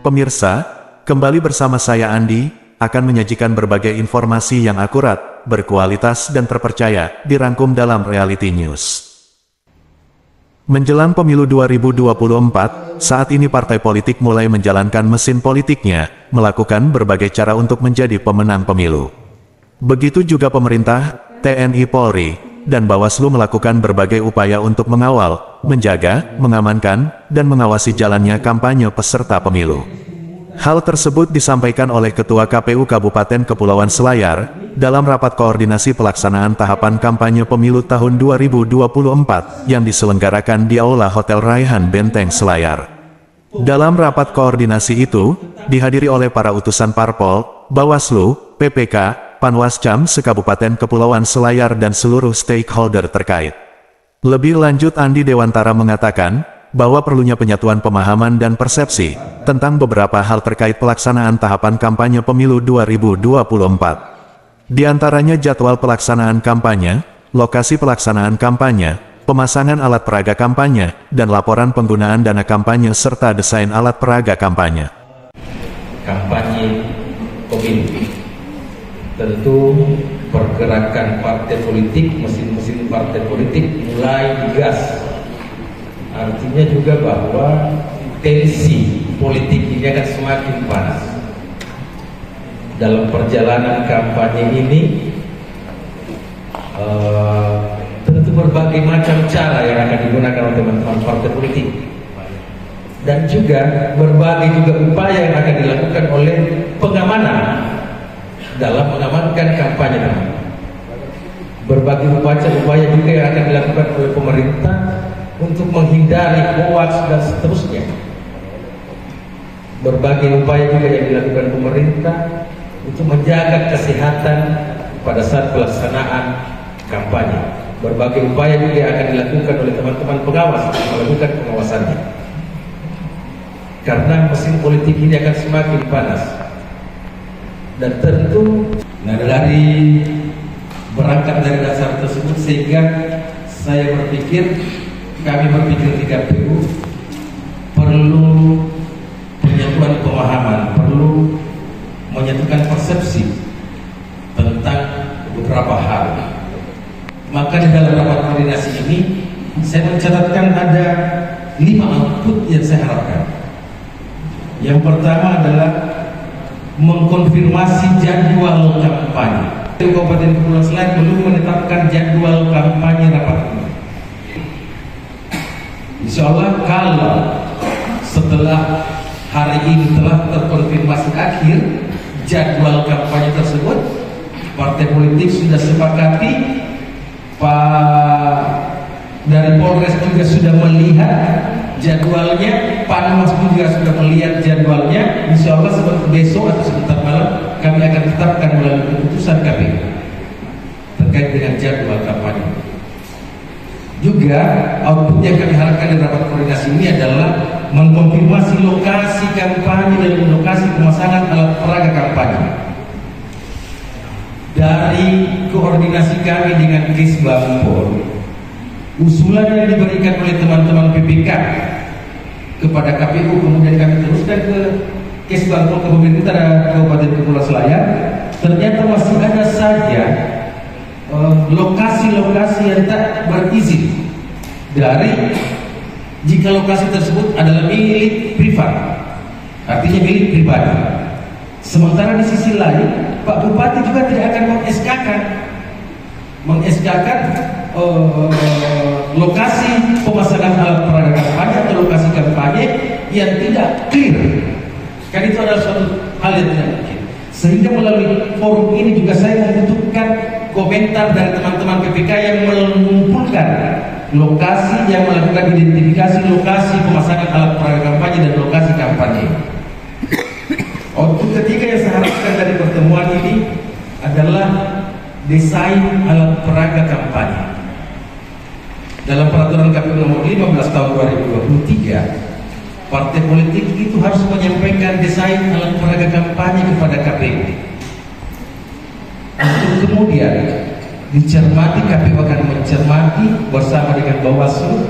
Pemirsa, kembali bersama saya Andi, akan menyajikan berbagai informasi yang akurat, berkualitas dan terpercaya, dirangkum dalam Reality News. Menjelang pemilu 2024, saat ini partai politik mulai menjalankan mesin politiknya, melakukan berbagai cara untuk menjadi pemenang pemilu. Begitu juga pemerintah, TNI Polri, dan Bawaslu melakukan berbagai upaya untuk mengawal, menjaga, mengamankan, dan mengawasi jalannya kampanye peserta pemilu. Hal tersebut disampaikan oleh Ketua KPU Kabupaten Kepulauan Selayar, dalam rapat koordinasi pelaksanaan tahapan kampanye pemilu tahun 2024, yang diselenggarakan di Aula Hotel Raihan Benteng Selayar. Dalam rapat koordinasi itu, dihadiri oleh para utusan Parpol, Bawaslu, PPK, Panwascam se-Kabupaten Kepulauan Selayar dan seluruh stakeholder terkait. Lebih lanjut Andi Dewantara mengatakan, bahwa perlunya penyatuan pemahaman dan persepsi, tentang beberapa hal terkait pelaksanaan tahapan kampanye pemilu 2024. Di antaranya jadwal pelaksanaan kampanye, lokasi pelaksanaan kampanye, pemasangan alat peraga kampanye, dan laporan penggunaan dana kampanye serta desain alat peraga kampanye. Kampanye pemilu. Tentu pergerakan partai politik, mesin-mesin partai politik mulai digas. Artinya juga bahwa tensi politik ini akan semakin panas. Dalam perjalanan kampanye ini, tentu berbagai macam cara yang akan digunakan oleh teman-teman partai politik. Dan juga berbagai upaya yang akan dilakukan oleh pengamanan dalam mengamankan kampanye teman. Berbagai upaya juga yang akan dilakukan oleh pemerintah untuk menghindari hoax dan seterusnya. Berbagai upaya juga yang dilakukan pemerintah untuk menjaga kesehatan pada saat pelaksanaan kampanye. Berbagai upaya juga yang akan dilakukan oleh teman-teman pengawas untuk melakukan pengawasannya. Karena mesin politik ini akan semakin panas. Dan tentu berangkat dari dasar tersebut, sehingga kami berpikir di KPU perlu penyatuan pemahaman, perlu menyatukan persepsi tentang beberapa hal. Maka di dalam rapat koordinasi ini saya mencatatkan ada 5 output yang saya harapkan. Yang pertama adalah mengkonfirmasi jadwal kampanye. Kabupaten Kepulauan Selayar belum menetapkan jadwal kampanye rapat ini. Insya Allah kalau setelah hari ini telah terkonfirmasi akhir jadwal kampanye tersebut, partai politik sudah sepakati, Pak dari Polres juga sudah melihat jadwalnya, Panwas juga sudah melihat jadwalnya. Insya Allah besok atau sebentar malam kami akan tetapkan melalui keputusan KPU terkait dengan jadwal kampanye. Juga output yang kami harapkan dari rapat koordinasi ini adalah mengkonfirmasi lokasi kampanye dan lokasi pemasangan alat peraga kampanye. Dari koordinasi kami dengan Kesbangpol, usulan yang diberikan oleh teman-teman PPK kepada KPU kemudian kami teruskan ke Kesbangpol, ke pemerintah Kabupaten Kepulauan Selayar, ternyata masih ada saja lokasi-lokasi yang tak berizin, dari jika lokasi tersebut adalah milik privat, artinya milik pribadi. Sementara di sisi lain Pak Bupati juga tidak akan meng-SK-kan lokasi pemasangan alat peraga kampanye atau lokasi kampanye yang tidak clear. Kan itu adalah suatu hal yang tidak mungkin. Sehingga melalui forum ini juga saya membutuhkan komentar dari teman-teman PPK yang mengumpulkan lokasi, yang melakukan identifikasi lokasi pemasangan alat peraga kampanye dan lokasi kampanye. Untuk ketiga yang saya harapkan dari pertemuan ini adalah desain alat peraga kampanye. Dalam peraturan KPU nomor 15 tahun 2023, partai politik itu harus menyampaikan desain alat peraga kampanye kepada KPU. Untuk kemudian dicermati, KPU akan mencermati bersama dengan Bawaslu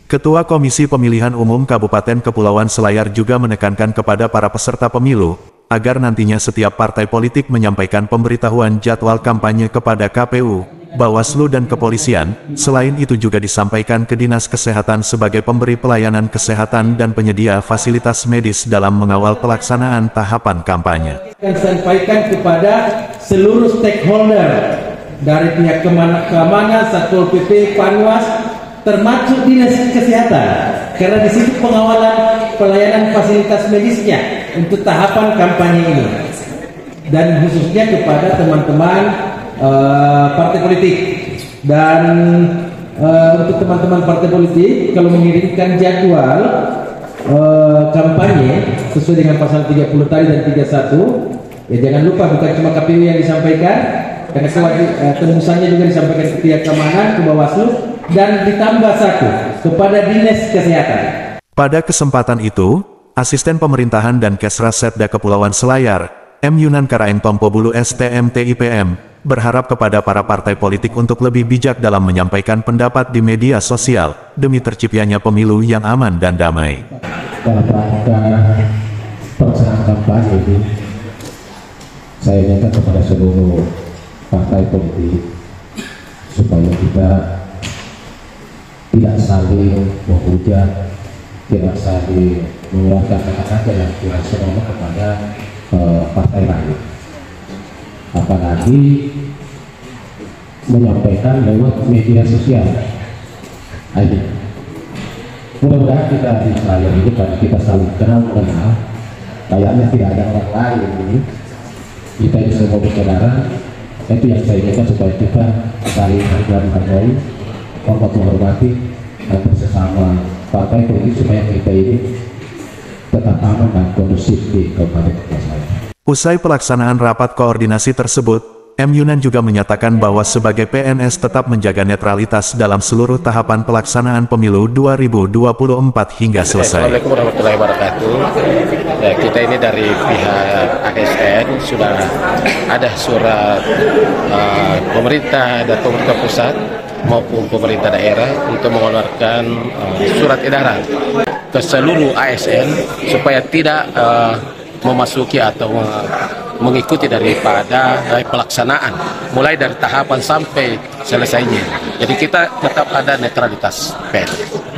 Ketua Komisi Pemilihan Umum Kabupaten Kepulauan Selayar juga menekankan kepada para peserta pemilu, agar nantinya setiap partai politik menyampaikan pemberitahuan jadwal kampanye kepada KPU, Bawaslu dan Kepolisian. Selain itu juga disampaikan ke Dinas Kesehatan sebagai pemberi pelayanan kesehatan dan penyedia fasilitas medis dalam mengawal pelaksanaan tahapan kampanye. Sampaikan kepada seluruh stakeholder dari pihak keamanan, Satpol PP, Panwas, termasuk Dinas Kesehatan, karena di situ pengawalan pelayanan fasilitas medisnya untuk tahapan kampanye ini, dan khususnya kepada teman-teman partai politik. Dan untuk teman-teman partai politik, kalau mengirimkan jadwal kampanye sesuai dengan pasal 30 tadi dan 31, ya jangan lupa bukan cuma KPU yang disampaikan, karena tembusannya juga disampaikan ke pihak keamanan, ke Bawaslu, dan ditambah satu kepada Dinas Kesehatan. Pada kesempatan itu, Asisten Pemerintahan dan Kesras Setda Kepulauan Selayar, M. Yunan Karaeng Tompobulu STMTIPM, berharap kepada para partai politik untuk lebih bijak dalam menyampaikan pendapat di media sosial, demi terciptanya pemilu yang aman dan damai. Dalam rangka pelaksanaan kampanye ini, saya minta kepada seluruh partai politik supaya kita tidak saling menghujat, tidak saling mengeluarkan kata-kata yang tidak senonoh kepada partai lain, apalagi menyampaikan lewat media sosial. Aja. Mudah-mudahan kita di Selayar ini, karena kita saling kenal mengenal, kayaknya tidak ada orang lain ini, kita ini semua bersaudara. Itu yang saya inginkan, supaya kita saling menghargai, menghormati, dan bersama partai politik, supaya kita ini tetap aman dan kondusif di Kabupaten Selayar. Usai pelaksanaan rapat koordinasi tersebut, M. Yunan juga menyatakan bahwa sebagai PNS tetap menjaga netralitas dalam seluruh tahapan pelaksanaan pemilu 2024 hingga selesai. Assalamualaikum warahmatullahi wabarakatuh. Ya, kita ini dari pihak ASN sudah ada surat pemerintah dan pemerintah pusat maupun pemerintah daerah untuk mengeluarkan surat edaran ke seluruh ASN supaya tidak memasuki atau mengikuti daripada pelaksanaan mulai dari tahapan sampai selesainya. Jadi kita tetap ada netralitas PNS.